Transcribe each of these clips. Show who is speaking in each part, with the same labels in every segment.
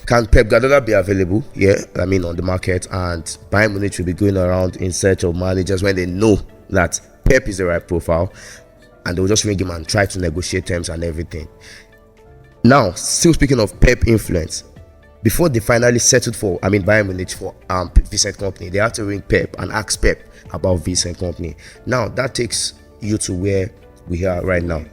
Speaker 1: Can Pep Guardiola be available? Yeah, I mean on the market, and Bayern Munich will be going around in search of managers when they know that Pep is the right profile, and they'll just ring him and try to negotiate terms and everything. Now, still speaking of Pep influence, before they finally settled for, Bayern Munich for Vincent Kompany, they had to ring Pep and ask Pep about Vincent Kompany. Now that takes you to where we are right now.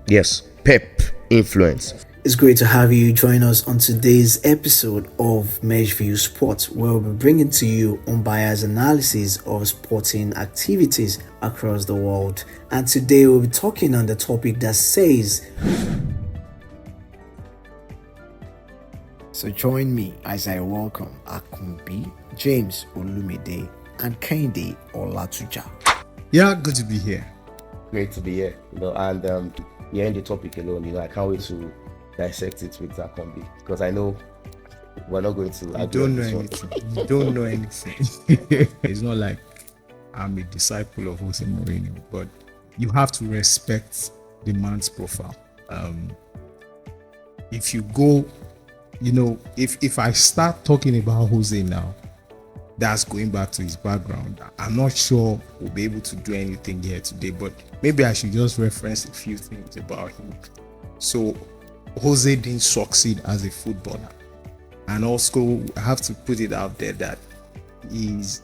Speaker 1: Yes, Pep influence.
Speaker 2: It's great to have you join us on today's episode of Meshview Sports, where we'll be bringing to you unbiased analysis of sporting activities across the world. And today we'll be talking on the topic that says... So join me as I welcome Akanbi, James Olumide, and Kehinde Olatuja.
Speaker 3: Yeah, good to be here.
Speaker 1: Great to be here. And in the topic alone, I can't wait to dissect it with Akanbi, because I know we're not going to.
Speaker 3: You don't know anything. You don't know anything. It's not like I'm a disciple of Jose Mourinho, but you have to respect the man's profile. If you go, if I start talking about Jose now, that's going back to his background. I'm not sure we'll be able to do anything here today, but maybe I should just reference a few things about him. So Jose didn't succeed as a footballer, and also I have to put it out there that he's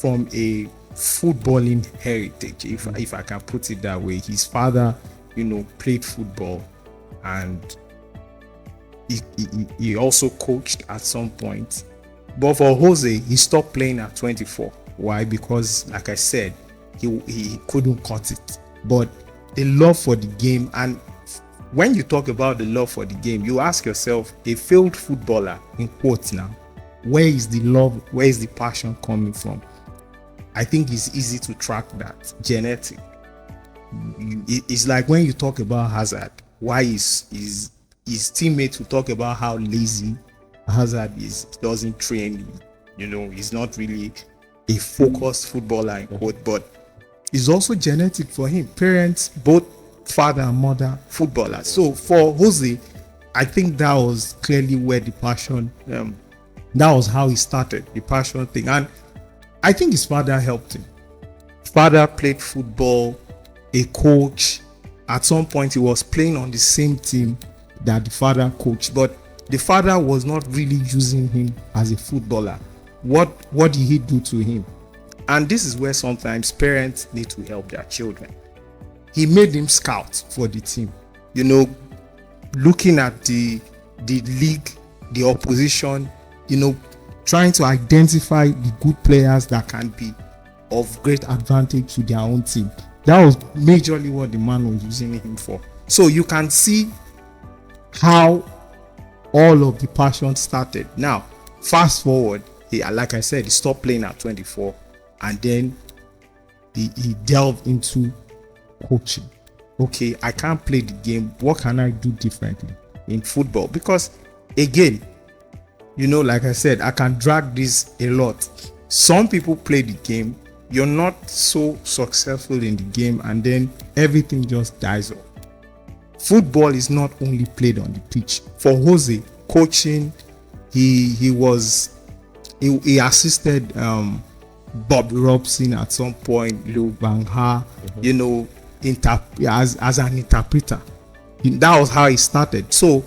Speaker 3: from a footballing heritage, if I can put it that way. His father, played football, and he also coached at some point. But for Jose, he stopped playing at 24. Why? Because, like I said, he couldn't cut it. But the love for the game, and when you talk about the love for the game, you ask yourself, a failed footballer, in quotes now, where is the love, where is the passion coming from? I think it's easy to track that. Genetic. It's like when you talk about Hazard, why his teammates will talk about how lazy Hazard is, doesn't train, he's not really a focused footballer, in quote, but it's also genetic for him. Parents, both father and mother, footballers. So for Jose, I think that was clearly where the passion, that was how he started, the passion thing. And I think his father helped him. Father played football, a coach. At some point, he was playing on the same team that the father coached, but the father was not really using him as a footballer. What did he do to him? And this is where sometimes parents need to help their children. He made him scout for the team. Looking at the league, the opposition, trying to identify the good players that can be of great advantage to their own team. That was majorly what the man was using him for. So you can see how all of the passion started. Now, fast forward, like I said, he stopped playing at 24, and then he delved into coaching. Okay, I can't play the game. What can I do differently in football? Because again, like I said, I can drag this a lot. Some people play the game, you're not so successful in the game, and then everything just dies off. Football is not only played on the pitch. For Jose, coaching, he assisted Bob Robson at some point, Lou Van Gaal, as an interpreter. That was how he started. So,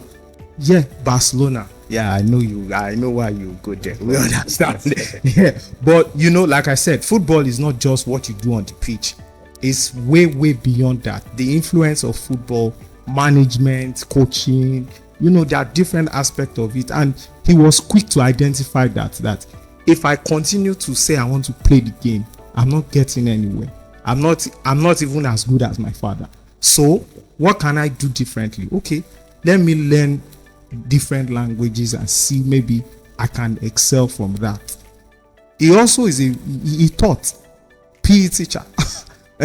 Speaker 3: Barcelona. Yeah, I know why you go there. We understand. Yeah, but like I said, football is not just what you do on the pitch. It's way, way beyond that. The influence of football, management, coaching, there are different aspects of it, and he was quick to identify that if I continue to say I want to play the game, I'm not getting anywhere. I'm not even as good as my father. So what can I do differently? Okay, let me learn different languages and see maybe I can excel from that. He also he taught PE teacher.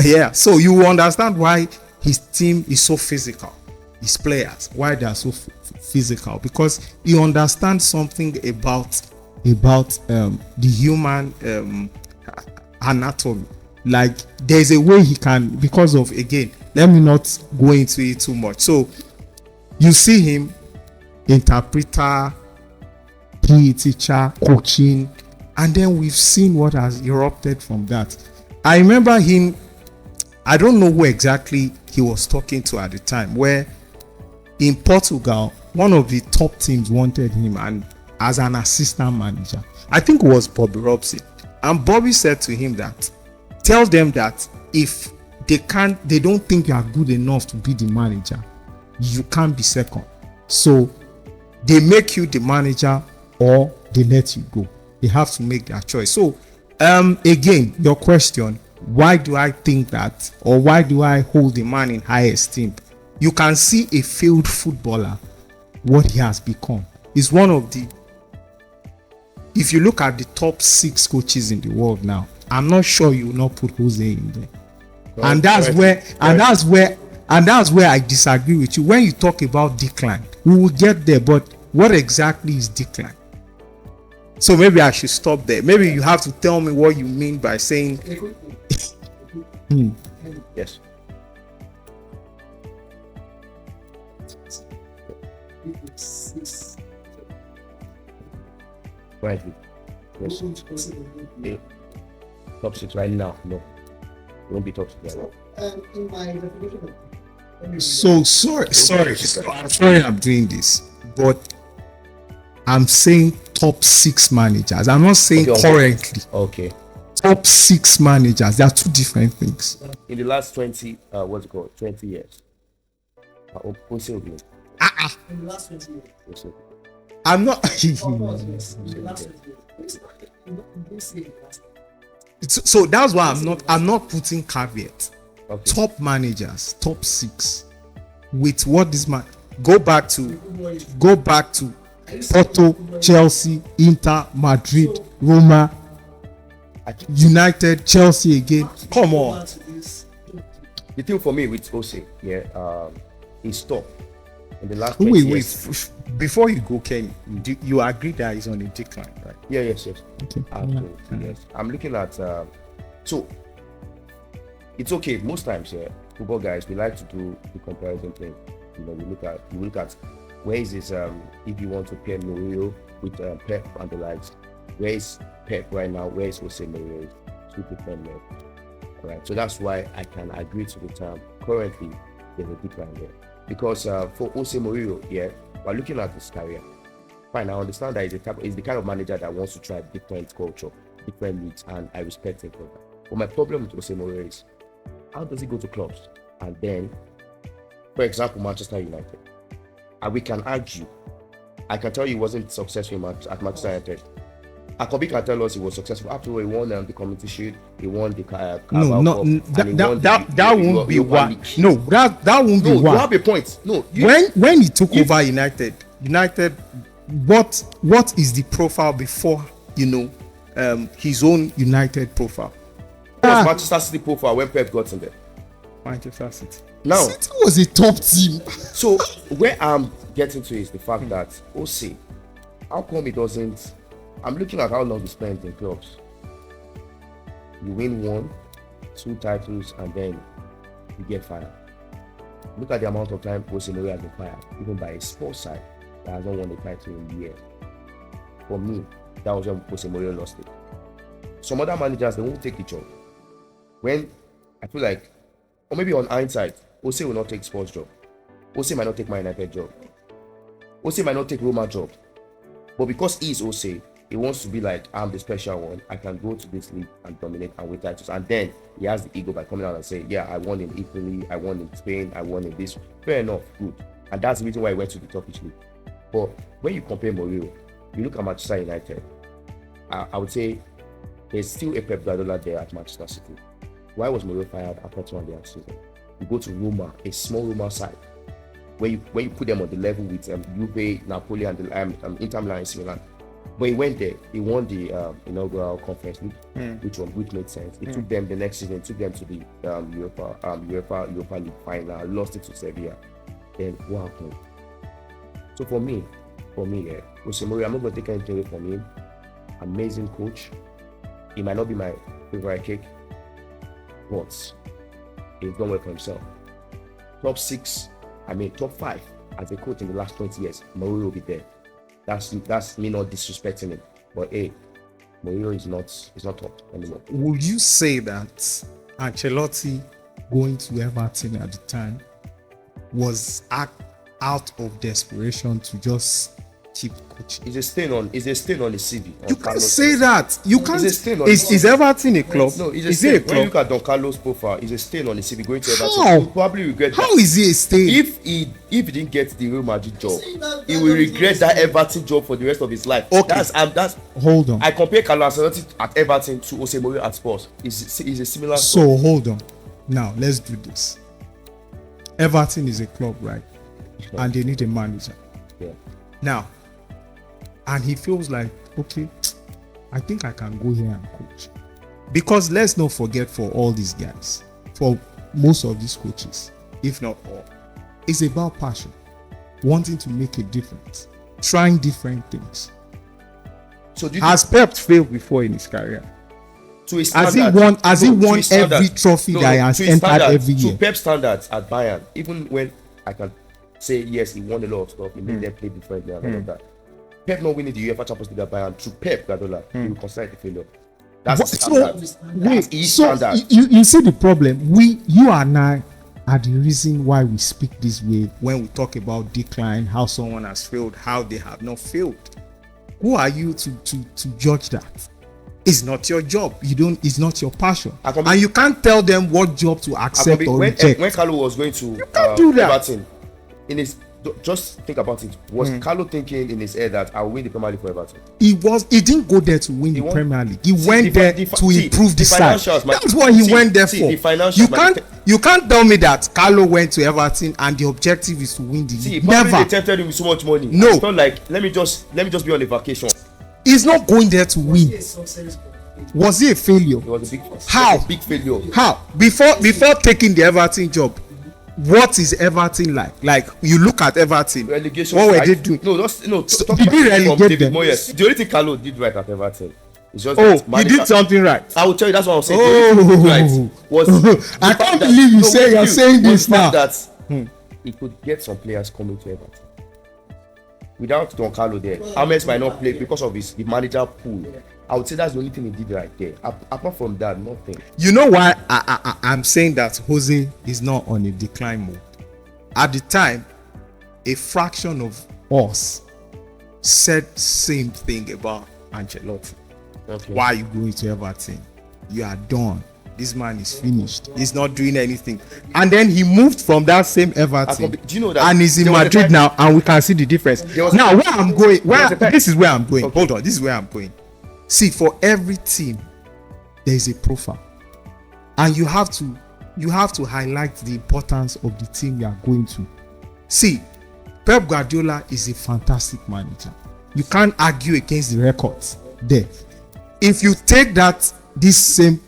Speaker 3: Yeah, so you understand why his team is so physical. His players, why they are so physical, because he understands something about the human anatomy. Like there's a way he can, because of, again, let me not go into it too much. So you see him interpreter, PE teacher, coaching, and then we've seen what has erupted from that. I remember him, I don't know who exactly he was talking to at the time, where in Portugal, one of the top teams wanted him and as an assistant manager. I think it was Bobby Robson. And Bobby said to him that, tell them that if they don't think you are good enough to be the manager, you can't be second. So they make you the manager or they let you go. They have to make their choice. So again, your question, why do I think that, or why do I hold the man in high esteem? You can see a failed footballer, what he has become. He's one of the, if you look at the top 6 coaches in the world now, I'm not sure you will not put Jose in there. And that's where I disagree with you. When you talk about decline, we will get there, but what exactly is decline? So maybe I should stop there. Maybe you have to tell me what you mean by saying
Speaker 1: Yes. Right. Yes. Okay. Top 6 right now. No. It won't be top 6 right now.
Speaker 3: So sorry I'm doing this, but I'm saying top 6 managers. I'm not saying currently.
Speaker 1: Okay.
Speaker 3: Top 6 managers. They are 2 different things.
Speaker 1: In the last 20 20 years.
Speaker 2: In the last 20 years.
Speaker 3: I'm not so that's why I'm not putting caveat. Okay. Top managers, top 6 with what this man go back to Porto, Chelsea, Inter, Madrid, Roma, United, Chelsea again. Come on.
Speaker 1: The thing for me with Jose, is top. In the last 20 years.
Speaker 3: Wait. Before you go, Ken, do you agree that he's on a decline, right?
Speaker 1: Yeah, yes.
Speaker 3: Okay.
Speaker 1: Absolutely, yes. I'm looking at so it's okay. Most times, football guys, we like to do the comparison thing. You know, we look at where is this if you want to pair Mourinho with Pep and the likes, where is Pep right now? Where is Jose Mourinho? 2 different levels. All right. So that's why I can agree to the term. Currently, there's a decline there. Because for Jose Mourinho, we're looking at his career. Fine, I understand that he's the kind of manager that wants to try different culture, different leagues, and I respect him for that. But my problem with Jose Mourinho is, how does he go to clubs? And then, for example, Manchester United. And we can argue. I can tell you he wasn't successful at Manchester United. Akanbi can tell us he was successful. After all, he won the Community Shield, he won the Carabao Cup.
Speaker 3: That won't be why. No, that won't be why.
Speaker 1: You have a point. No,
Speaker 3: when he took over United, what is the profile before his own United profile?
Speaker 1: What was Manchester City profile when Pep got in there?
Speaker 3: Manchester City.
Speaker 1: Now,
Speaker 3: City was a top team.
Speaker 1: So where I'm getting to is the fact that Jose, how come he doesn't? I'm looking at how long he spent in clubs. You win 1, 2 titles, and then you get fired. Look at the amount of time Jose Mourinho has been fired, even by a sports side that has not won the title in years. For me, that was when Jose Mourinho lost it. Some other managers, they won't take the job. When I feel like, or maybe on hindsight, Jose will not take sports job. Jose might not take my United job. Jose might not take Roma job. But because he is Jose, he wants to be like, I'm the special one. I can go to this league and dominate and win titles. And then he has the ego by coming out and saying, yeah, I won in Italy, I won in Spain, I won in this. Fair enough, good. And that's the reason why he went to the Turkish league. But when you compare Mourinho, you look at Manchester United, I would say there's still a Pep Guardiola there at Manchester City. Why was Mourinho fired after 2 and a half seasons? You go to Roma, a small Roma side, when you put them on the level with Juve, Napoli, and the Inter Milan, AC Milan. But he went there. He won the inaugural conference league, which made sense. He took them the next season. Took them to the Europa League final. Lost it to Sevilla. Then what happened? So for me, Jose Mourinho, I'm not going to take anything away from him. Amazing coach. He might not be my favorite cake, but he's done well for himself. Top 5. as a coach in the last 20 years, Mourinho will be there. That's me not disrespecting him, but hey, Mourinho is not top anymore.
Speaker 3: Would you say that Ancelotti going to Everton at the time was out of desperation to just keep coaching?
Speaker 1: It's a stain on his CV.
Speaker 3: You can't say that. You can't.
Speaker 1: It's a stain on
Speaker 3: Is Everton a club?
Speaker 1: No, it's a
Speaker 3: is
Speaker 1: stain.
Speaker 3: it a
Speaker 1: When
Speaker 3: club?
Speaker 1: you look at Don Carlos' profile, it's a stain on his CV going to Everton.
Speaker 3: How?
Speaker 1: He'll probably regret that.
Speaker 3: How is he a stain?
Speaker 1: If he didn't get the Real Madrid job, he will regret that Everton job for the rest of his life.
Speaker 3: Okay.
Speaker 1: That's
Speaker 3: Hold on.
Speaker 1: I compare Carlo Ancelotti at Everton to Jose Mourinho at Spurs. It's a similar
Speaker 3: So
Speaker 1: story.
Speaker 3: hold on. Now let's do this. Everton is a club, right? And they need a manager.
Speaker 1: Yeah.
Speaker 3: Now, and he feels like, okay, I think I can go here and coach. Because let's not forget, for all these guys, for most of these coaches, if not all, it's about passion, wanting to make a difference, trying different things.
Speaker 1: So do you
Speaker 3: Has Pep failed before in his career?
Speaker 1: to his
Speaker 3: Has he
Speaker 1: standard,
Speaker 3: won? Has he
Speaker 1: to
Speaker 3: won
Speaker 1: his standard.
Speaker 3: every trophy
Speaker 1: No,
Speaker 3: that he has
Speaker 1: to his
Speaker 3: entered
Speaker 1: standard,
Speaker 3: every year?
Speaker 1: To Pep's standards at Bayern, even when I can say yes, he won a lot of stuff, he made them play differently and all of that. Pep not winning the UEFA Champions League at Bayern, to Pep Guardiola, he will consider it a failure. That's his standard. That's his standard.
Speaker 3: You see the problem. You and I are the reason why we speak this way when we talk about decline, how someone has failed, how they have not failed. Who are you to judge that? It's not your job. It's not your passion,
Speaker 1: Akanbi,
Speaker 3: and you can't tell them what job to accept or reject.
Speaker 1: when Carlo was going to
Speaker 3: can't do that.
Speaker 1: Everton, just think about it. Was Carlo thinking in his head that I will win the Premier League for Everton?
Speaker 3: He didn't go there to win the
Speaker 1: won-
Speaker 3: Premier League. He went there to improve the side.
Speaker 1: financials,
Speaker 3: That's what he went there for.
Speaker 1: the financials,
Speaker 3: You can't tell me that Carlo went to Everton and the objective is to win the league.
Speaker 1: Probably
Speaker 3: Never.
Speaker 1: they tempted him with so much money.
Speaker 3: No.
Speaker 1: It's not like let me just be on a vacation.
Speaker 3: He's not going there to win. Was he a failure?
Speaker 1: It was a big
Speaker 3: How?
Speaker 1: it was a big failure.
Speaker 3: How? Before taking the Everton job, what is Everton like? Like, you look at Everton.
Speaker 1: Relegation.
Speaker 3: What were they doing?
Speaker 1: No, talk
Speaker 3: did
Speaker 1: about
Speaker 3: he
Speaker 1: it from
Speaker 3: relegate
Speaker 1: David
Speaker 3: them?
Speaker 1: Moyes. The only thing Carlo did right at Everton is just
Speaker 3: Oh,
Speaker 1: that
Speaker 3: he
Speaker 1: manager-
Speaker 3: did something right.
Speaker 1: I will tell you, that's what I'm saying.
Speaker 3: Oh.
Speaker 1: The only thing he did right was the
Speaker 3: I
Speaker 1: fact
Speaker 3: can't
Speaker 1: that-
Speaker 3: believe you
Speaker 1: no,
Speaker 3: say
Speaker 1: wait,
Speaker 3: you're saying
Speaker 1: was
Speaker 3: this
Speaker 1: the fact
Speaker 3: now.
Speaker 1: That he could get some players coming to Everton. Without Don Carlo there, James might not play because of the manager pool. I would say that's the only thing he did right there. Apart from that, nothing.
Speaker 3: You know why I'm saying that Jose is not on a decline mode? At the time, a fraction of us said same thing about Ancelotti.
Speaker 1: Okay.
Speaker 3: Why are you going to Everton? You are done. This man is finished. He's not doing anything. And then he moved from that same Everton.
Speaker 1: Do you know that
Speaker 3: And he's in
Speaker 1: there was a
Speaker 3: Madrid
Speaker 1: time-
Speaker 3: now, and we can see the difference.
Speaker 1: was a
Speaker 3: Now,
Speaker 1: time-
Speaker 3: where I'm going,
Speaker 1: was a time-
Speaker 3: this is where I'm going.
Speaker 1: Okay.
Speaker 3: Hold on, this is where I'm going. See, for every team, there is a profile, and you have to highlight the importance of the team you are going to. See, Pep Guardiola is a fantastic manager. You can't argue against the records there. If you take this same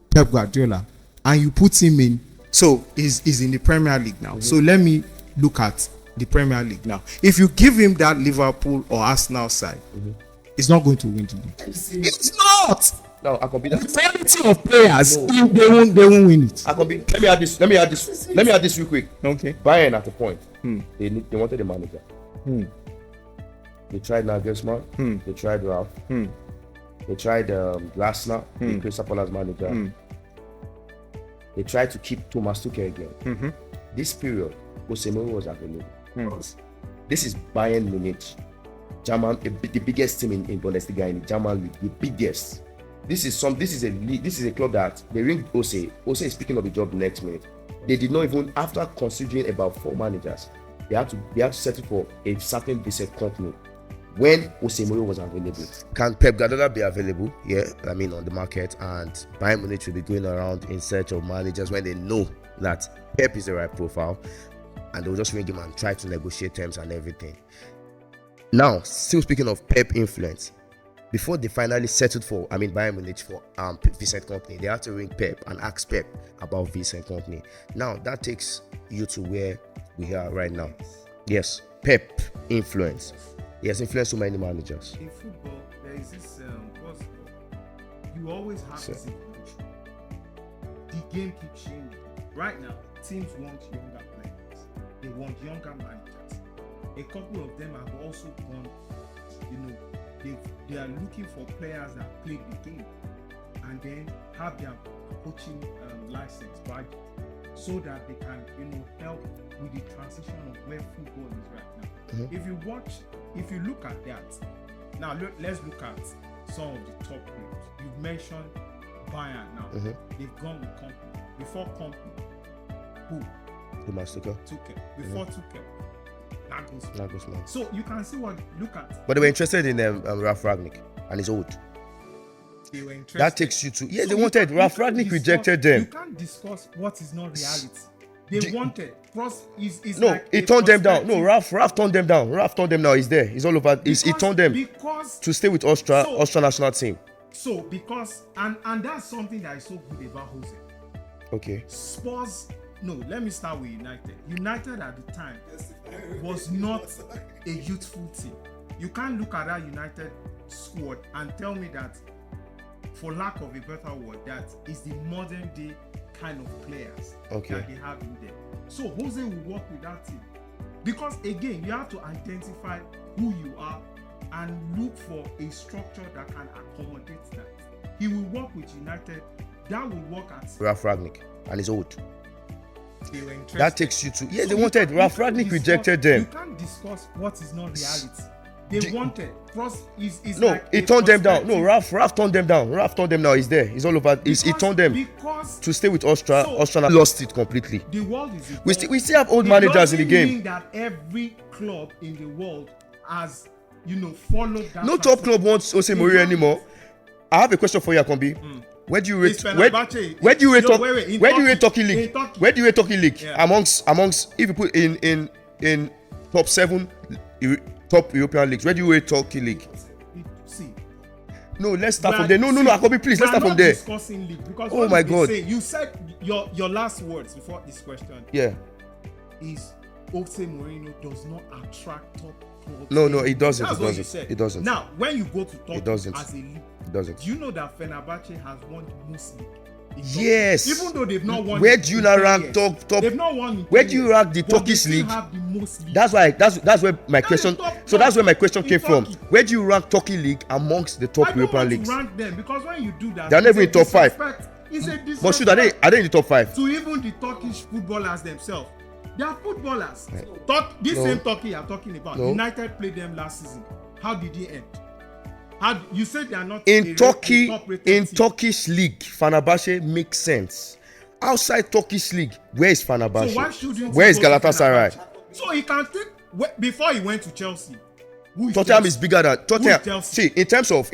Speaker 3: Pep Guardiola and you put him in, so he's in the Premier League now. So let me look at the Premier League now. If you give him that Liverpool or Arsenal side, he's not going to win the league. It's not.
Speaker 1: No, I can be
Speaker 3: The
Speaker 1: that.
Speaker 3: quality of players, they won't win it.
Speaker 1: I can be. Let me add this real quick.
Speaker 3: Okay.
Speaker 1: Bayern at the point, they wanted a manager. They tried Nagelsmann. They tried Ralph. They tried Glasner, the Crystal Palace manager. They tried to keep Thomas Tuchel again. This period, Jose Mourinho was available. This is Bayern Munich, German, the biggest team in Bundesliga, in the German league, the biggest. This is a club that they ring Jose. Jose is picking up the job next minute. They did not even, after considering about 4 managers, they had to settle for a certain decent company when Jose Mourinho was available. Can Pep Guardiola be available? Yeah, I mean, on the market, and Bayern Munich will be going around in search of managers when they know that Pep is the right profile, and they'll just ring him and try to negotiate terms and everything. Now, still speaking of Pep influence, before they finally settled for, Bayern Munich for Vincent Kompany, they had to ring Pep and ask Pep about Vincent Kompany. Now, that takes you to where we are right now. Yes, Pep influence. He has influenced so many managers.
Speaker 3: In football, there is this possible. You always have this evolution. The game keeps changing. Right now, teams want younger players. They want younger managers. a couple of them have also gone, they are looking for players that play the game and then have their coaching license, right? So that they can, help with the transition of where football is right now. If you look at that, now let's look at some of the top players. You've mentioned Bayern now. They've gone with company. Before company, who?
Speaker 1: Tuchel.
Speaker 3: Before Tuchel,
Speaker 1: Nagelsmann.
Speaker 3: So you can see look at.
Speaker 1: But they were interested in Ralf Rangnick, and he's old.
Speaker 3: They were interested.
Speaker 1: That takes you to they wanted. Ralf Rangnick rejected them.
Speaker 3: You can't discuss what is not reality. They wanted. Plus,
Speaker 1: no,
Speaker 3: like
Speaker 1: he turned them down. No, Ralf turned them down. Ralf turned them now. He's there. He's all over. He turned them to stay with Austria national team.
Speaker 3: So because and that's something that is so good about Jose.
Speaker 1: Okay.
Speaker 3: Spurs. No, let me start with United. United at the time was not a youthful team. You can't look at that United squad and tell me that, for lack of a better word, that is the modern day kind of players that they have in there. So Jose will work with that team because again, you have to identify who you are and look for a structure that can accommodate that. He will work with United. That will work at
Speaker 1: Ralf Rangnick, and he's old.
Speaker 3: They were interested.
Speaker 1: That takes you to they wanted. Ralf Rangnick rejected them.
Speaker 3: You can't discuss what is not reality. They wanted. Plus,
Speaker 1: no,
Speaker 3: like
Speaker 1: he turned them down. No, Ralf turned them down. Ralf turned them now. He's there. He's all over. He turned them to stay with Austria. Austria lost it completely.
Speaker 3: The world is.
Speaker 1: We still have old managers in the game.
Speaker 3: Mean that every club in the world has followed that.
Speaker 1: No top club wants Jose Mourinho anymore. I have a question for you, Akanbi. Where do you rate Turkey League? Where do you rate Turkey League amongst if you put in top 7 top European leagues? Where do you rate Turkey League?
Speaker 3: See.
Speaker 1: No, let's start from there. No, Akanbi, please, let's start from there.
Speaker 3: Discussing league because
Speaker 1: oh my God!
Speaker 3: You said your last words before this question.
Speaker 1: Yeah.
Speaker 3: Is Jose Mourinho does not attract top clubs.
Speaker 1: No, it doesn't.
Speaker 3: That's what you said.
Speaker 1: It doesn't.
Speaker 3: Now, when you go to Turkey as a league,
Speaker 1: it doesn't.
Speaker 3: Do you know that Fenerbahce has won most league?
Speaker 1: Yes.
Speaker 3: Even though they've not won.
Speaker 1: Where do you now rank top?
Speaker 3: They've not won.
Speaker 1: Where do you rank the Turkish league?
Speaker 3: Have the most league.
Speaker 1: That's where my question. So that's where my question came from. Where do you rank Turkey league amongst the top European leagues?
Speaker 3: I don't want to rank them because when you do that,
Speaker 1: they're never in top 5.
Speaker 3: It's a disrespect.
Speaker 1: Moshood, are they in the top 5?
Speaker 3: To even the Turkish footballers themselves. They are footballers. Same Turkey you are talking about. United played them last season. How did they end? You said they are not
Speaker 1: in Turkey. In Turkish league, Fenerbahce makes sense. Outside Turkish league, where is Fenerbahce?
Speaker 3: So why shouldn't
Speaker 1: where is Galatasaray?
Speaker 3: So he can think before he went to Chelsea.
Speaker 1: Tottenham is bigger than Tottenham. See, in terms of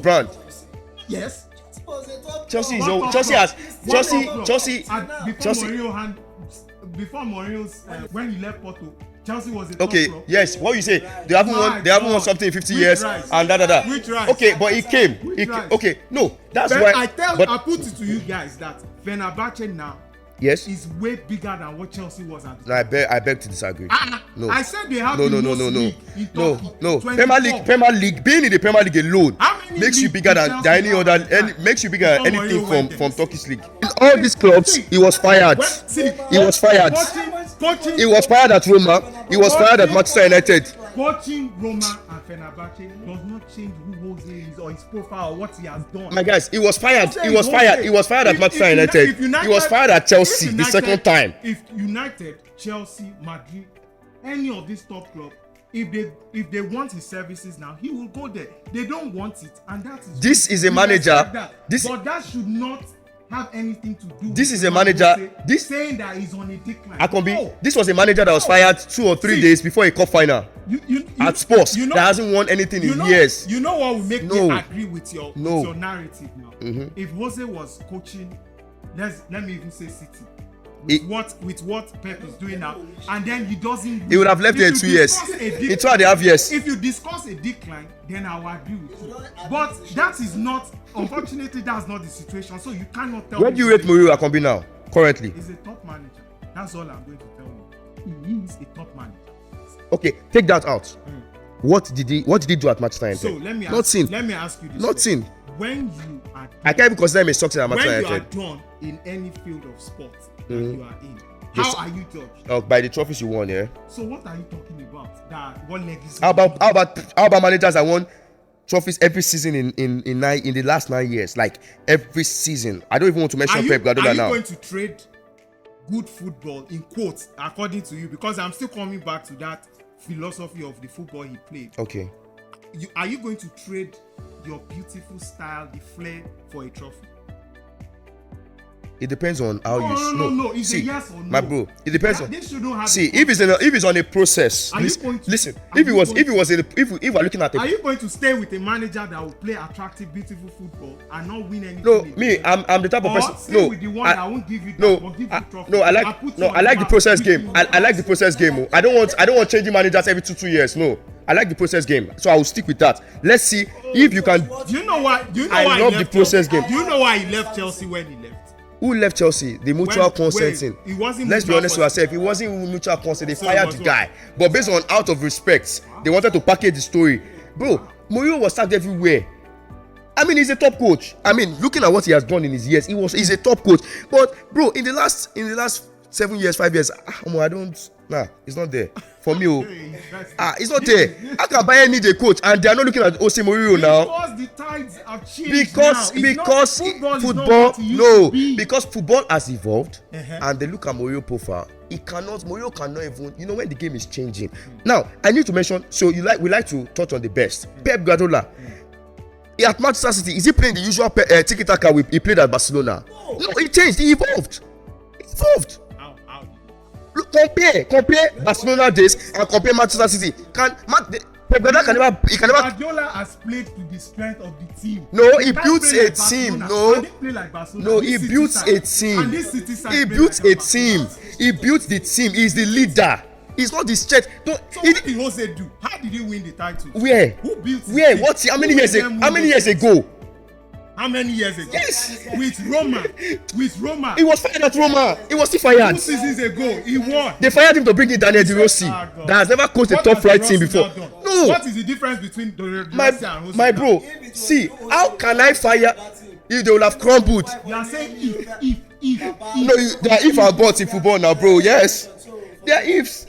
Speaker 1: brand.
Speaker 3: Yes.
Speaker 1: Chelsea
Speaker 3: before Mourinho's when he left Porto, Chelsea was a top club.
Speaker 1: Yes, what you say? They haven't won something in 50 years and da.
Speaker 3: Which right?
Speaker 1: Okay, but he came. Okay, no, that's why.
Speaker 3: I put it to you guys that Fenerbahce now is way bigger than what Chelsea was at the time.
Speaker 1: I beg to disagree.
Speaker 3: No. I said they have
Speaker 1: no. Premier League, being in the Premier League alone makes you bigger than any other. Makes you bigger than anything from Turkish league. In all these clubs, he was fired. He was fired at Roma. He was fired at Manchester United.
Speaker 3: Coaching Roma and Fenerbahce does not change who Jose is or his profile or what he has done.
Speaker 1: My guys, he was fired. He was fired at Manchester United. He was fired at Chelsea the second time.
Speaker 3: If United, Chelsea, Madrid, any of these top clubs, if they want his services now, he will go there. They don't want it, and that is.
Speaker 1: This is a manager.
Speaker 3: But that should not have anything to do.
Speaker 1: This is a manager.
Speaker 3: Saying that he's on a decline.
Speaker 1: Akanbi, this was a manager that was fired 2 or 3 days before a cup final at Spurs. That hasn't won anything in years.
Speaker 3: You know what will make me agree with your narrative now? If Jose was coaching, let me even say City. With what Pep is doing now, and then he doesn't.
Speaker 1: He would have left there in 2 years. In 2.5 years.
Speaker 3: If you discuss a decline, then I will agree with you. But that is not. Unfortunately, that's not the situation. So you cannot tell.
Speaker 1: Where do you rate Mourinho Akanbi now? Currently,
Speaker 3: he's a top manager. That's all I'm going to tell you. He is a top manager.
Speaker 1: Okay, take that out. What did he do at Manchester United?
Speaker 3: So let me ask you this.
Speaker 1: Nothing.
Speaker 3: When you are,
Speaker 1: I can't even consider him a success at Manchester United.
Speaker 3: When you are done in any field of sports that you are in, How are you judged?
Speaker 1: By the trophies you won, yeah.
Speaker 3: So what are you talking about? That what legacy?
Speaker 1: How about managers that won trophies every season in the last 9 years? Like every season. I don't even want to mention Pep Guardiola now.
Speaker 3: Are you going to trade good football in quotes according to you? Because I'm still coming back to that philosophy of the football he played.
Speaker 1: Okay.
Speaker 3: Are you going to trade your beautiful style, the flair, for a trophy?
Speaker 1: It depends on how
Speaker 3: No. It's a yes or no.
Speaker 1: My bro, it depends on.
Speaker 3: This shouldn't have.
Speaker 1: See, if it's on a process. Listen. If we're looking at
Speaker 3: are you going to stay with a manager that will play attractive, beautiful football and not win anything?
Speaker 1: No, me, I'm the type of person.
Speaker 3: Stay with the one that won't give you that, but give you trophy.
Speaker 1: I like the process game. I like the process game. I don't want changing managers every 2 years. No. I like the process game, so I will stick with that. Let's see if you can.
Speaker 3: Do you know why?
Speaker 1: I love the process game.
Speaker 3: Do you know why he left Chelsea when he left?
Speaker 1: Who left Chelsea? The mutual consenting.
Speaker 3: It wasn't.
Speaker 1: Let's be honest with ourselves. It wasn't mutual consent. They fired the guy, but based on out of respect, they wanted to package the story. Bro, Mourinho was sacked everywhere. I mean, he's a top coach. I mean, looking at what he has done in his years, he's a top coach. But bro, in the last 7 years, 5 years, it's not there for me. It's not there. How can Bayern need a coach and they are not looking at Jose Mourinho now?
Speaker 3: Because the tides have changed.
Speaker 1: Because football has evolved, and they look at Mourinho profile. Mourinho cannot even, when the game is changing. Now, I need to mention. So we like to touch on the best. Pep Guardiola. At Manchester City, is he playing the usual tiki-taka he played at Barcelona? No, he changed. He evolved. Look, compare Barcelona days and compare Manchester City. Pep Guardiola can never.
Speaker 3: Guardiola has played to the strength of the team.
Speaker 1: No, he built a team. He built a team. He built the team. He's the leader. He's not the strength.
Speaker 3: So what did Jose do? How did he win the title?
Speaker 1: Where?
Speaker 3: Who built the
Speaker 1: Where?
Speaker 3: team?
Speaker 1: What? How many years ago?
Speaker 3: How many years ago?
Speaker 1: Yes.
Speaker 3: With Roma.
Speaker 1: He was fired at Roma. He was still fired.
Speaker 3: 2 seasons ago, he won.
Speaker 1: They fired him to bring in Daniel De Rossi. That has never coached a top flight team before. No.
Speaker 3: What is the difference between De Rossi and Jose?
Speaker 1: My bro, see, how can I fire if they will have crumbled?
Speaker 3: You are saying if.
Speaker 1: No, there are if and buts in football now, bro. Yes. There are ifs.